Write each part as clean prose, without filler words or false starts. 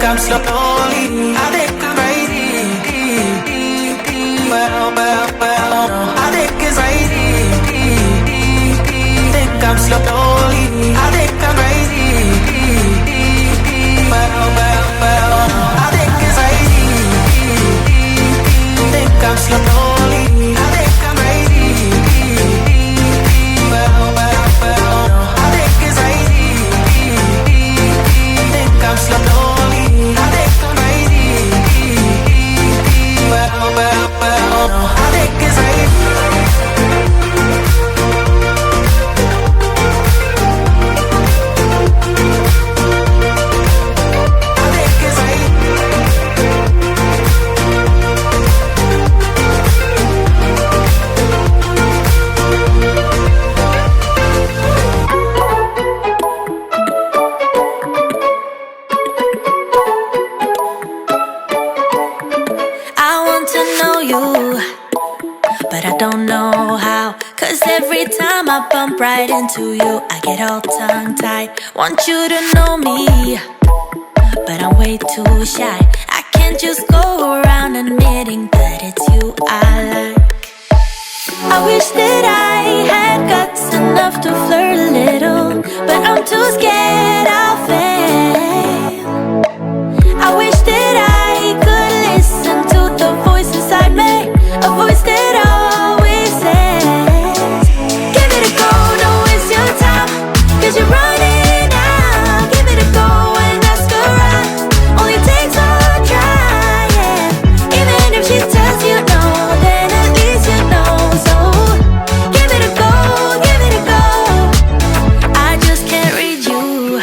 I'm slowly, I think I'm crazy. Well, I think it's crazy. Think I'm slowly, I think I'm crazy. Well, I think it's crazy. Think I'm slowly, I think I'm crazy. Well, I think it's crazy. Think I'm slowly, I think I'm crazy. Well, I think it's crazy. Every time I bump right into you, I get all tongue-tied. Want you to know me, but I'm way too shy. I can't just go around admitting that it's you I like. I wish that I had guts enough to flirt a little, but I'm too scared I'll fail. I wish that I could listen to the voice inside me, a voice that always says, give it a go, don't waste your time, 'cause you're running out. Give it a go and ask around, only takes one try, yeah. Even if she tells you no, then at least you know. So give it a go, give it a go. I just can't read you.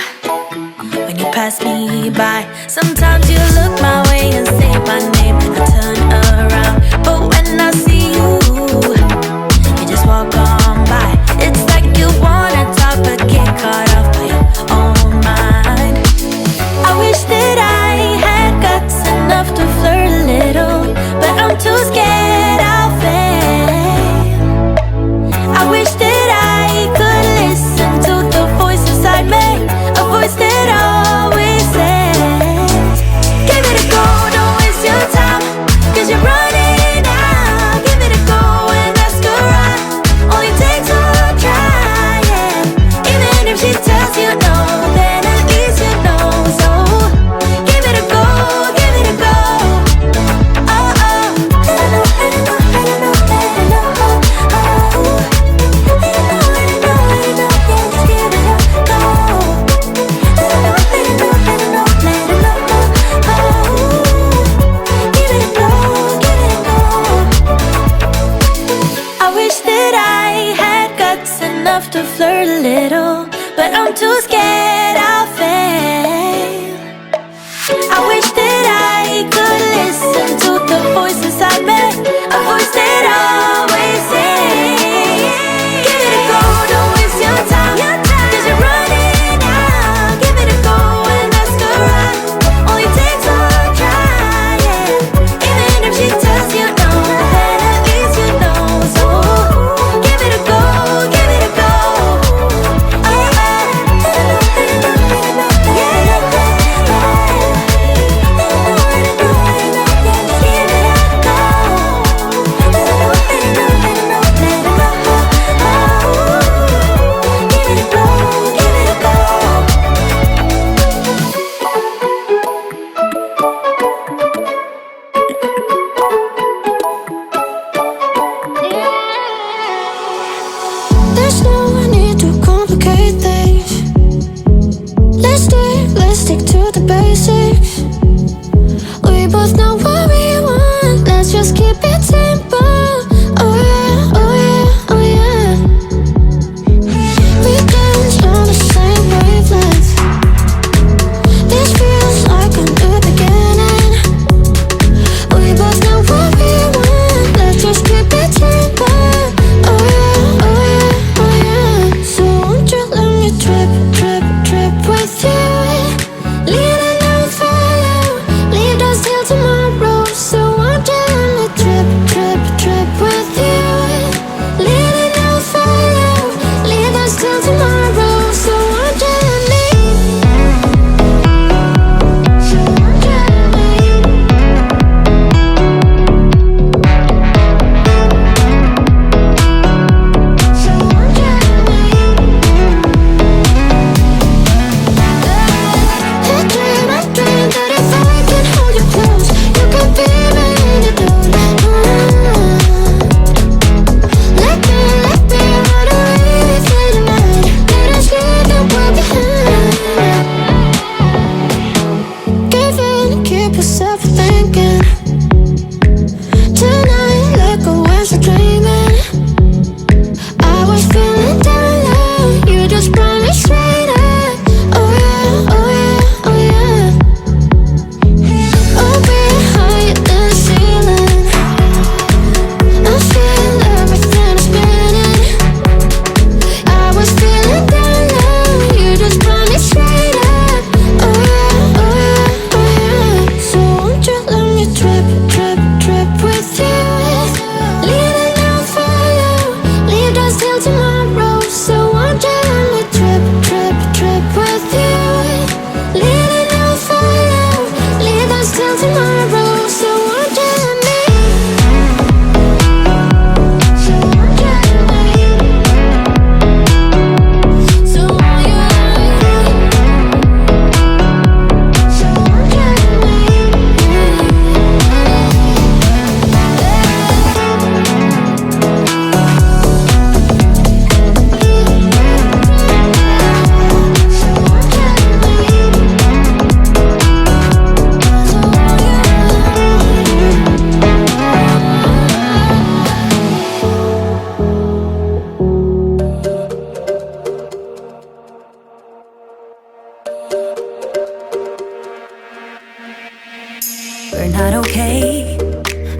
we're not okay.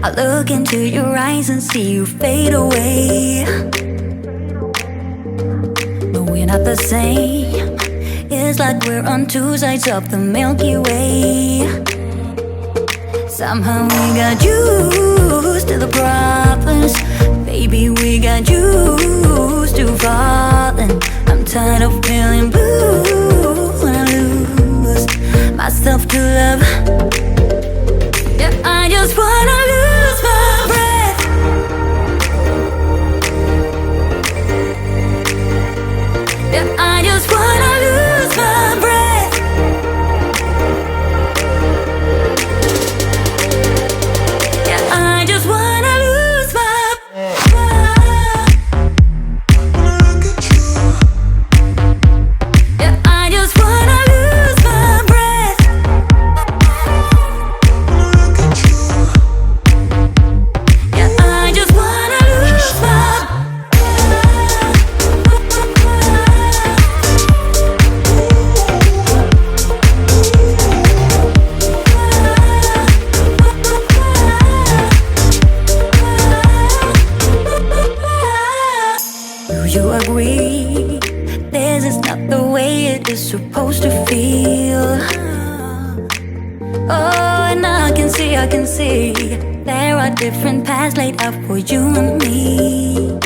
I look into your eyes and see you fade away. But we're not the same. It's like we're on two sides of the Milky Way. Somehow we got used to the problems. Baby, we got used to falling. I'm tired of feeling blue when I lose myself to love. Yeah, I just wanna lose my breath. Yeah, I just wanna lose my breath. Yeah, I just wanna lose my breath. Yeah, I just wanna lose my breath. Yeah, I just wanna lose my Do you agree? This is not the way it is supposed to feel. Oh, and I can see there are different paths laid out for you and me.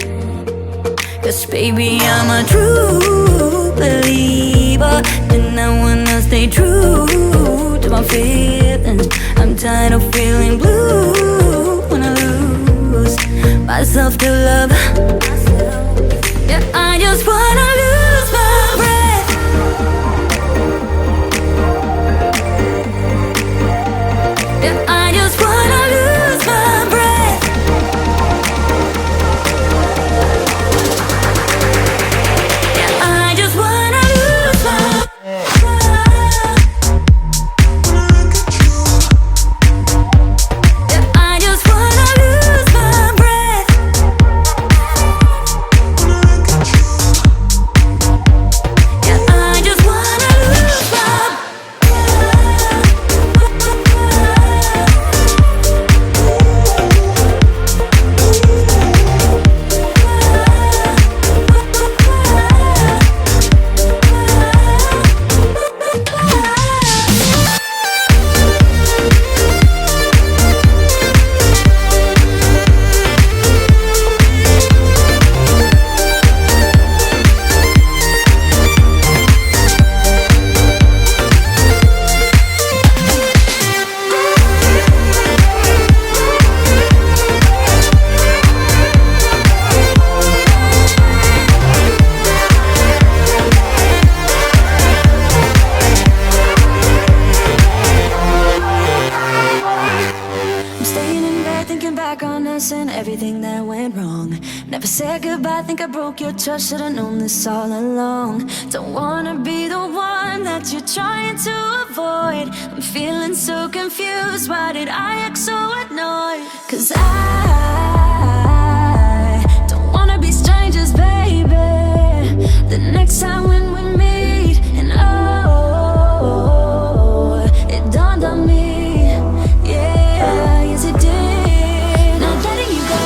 'Cause baby, I'm a true believer, and I wanna stay true to my feelings. I'm tired of feeling blue when I lose myself to love. Yeah, I just wanna lose my breath. Yeah, I just wanna lose my breath. Yeah, I just wanna lose my breath. Yeah, I just wanna lose my breath. Yeah, I just wanna lose my I'm staying in bed thinking back on us and everything that went wrong. Never said goodbye, think I broke your trust. Should've known this all along. Don't wanna be the one that you're trying to avoid. I'm feeling so confused, why did I act so annoyed? 'Cause I don't wanna be strangers, baby. The next time when we meet, and oh, it dawned on me. Yeah, yes it did. Not letting you go,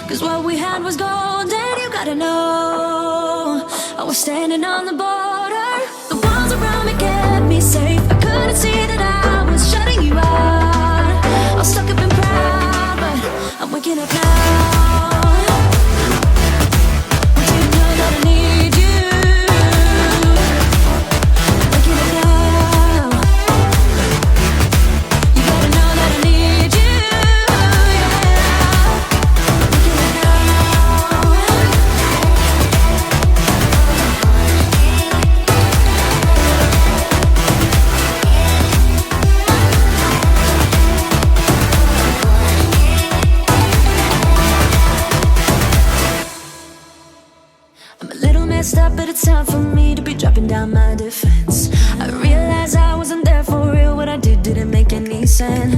'cause what we had was gold, and you gotta know I was standing on the border. The walls around me kept me safe. I couldn't see that I was shutting you out. I was stuck up and proud, but I'm waking up now. Want you to know that I need you. Waking up now. You gotta know that I need you. Waking up now. I'm a little messed up, but it's time for me to be dropping down my defense. I realized I wasn't there for real. What I did didn't make any sense.